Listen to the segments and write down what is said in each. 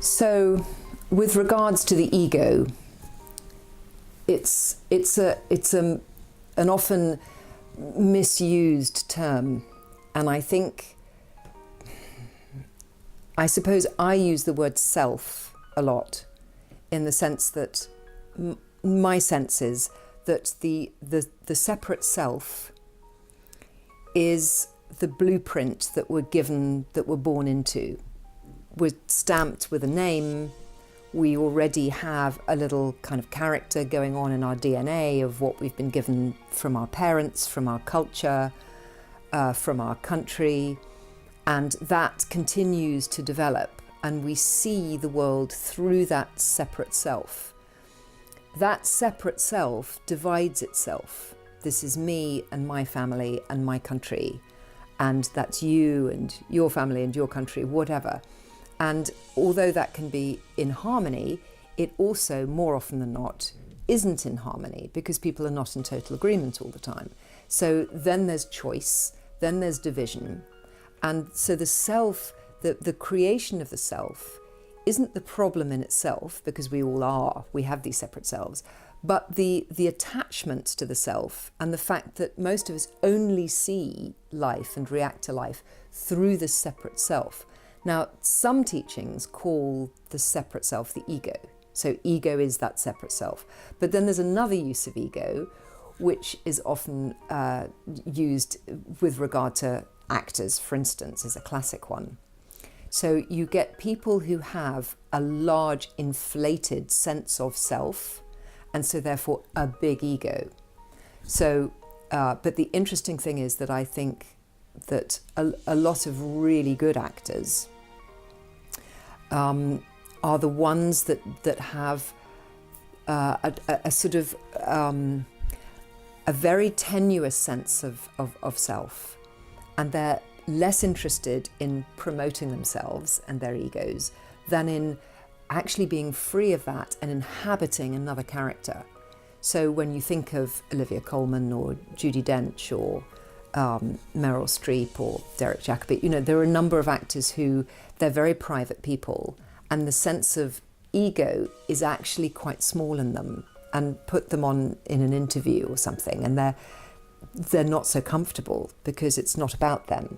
So, with regards to the ego, it's an often misused term, and I suppose I use the word self a lot, in the sense that my sense is that the separate self is the blueprint that we're given, that we're born into. We're stamped with a name. We already have a little kind of character going on in our DNA of what we've been given from our parents, from our culture, from our country, and that continues to develop, and we see the world through that separate self. That separate self divides itself. This is me and my family and my country, and that's you and your family and your country, whatever. And although that can be in harmony, it also, more often than not, isn't in harmony, because people are not in total agreement all the time. So then there's choice, then there's division. And so the self, the creation of the self, isn't the problem in itself, because we all are, we have these separate selves, but the attachment to the self, and the fact that most of us only see life and react to life through the separate self. Now, some teachings call the separate self the ego. So ego is that separate self. But then there's another use of ego, which is often used with regard to actors, for instance, is a classic one. So you get people who have a large inflated sense of self, and so therefore a big ego. So, but the interesting thing is that I think that a lot of really good actors are the ones that have a sort of a very tenuous sense of self, and they're less interested in promoting themselves and their egos than in actually being free of that and inhabiting another character. So when you think of Olivia Colman or Judi Dench or Meryl Streep or Derek Jacobi, you know, there are a number of actors who, they're very private people, and the sense of ego is actually quite small in them, and put them on in an interview or something, and they're not so comfortable because it's not about them.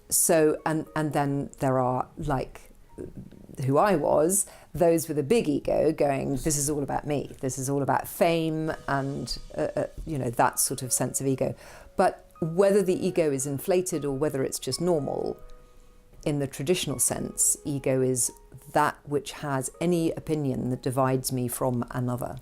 So then there are, like who I was, those with a big ego going, this is all about me, this is all about fame, and you know, that sort of sense of ego. But whether the ego is inflated or whether it's just normal, in the traditional sense, ego is that which has any opinion that divides me from another.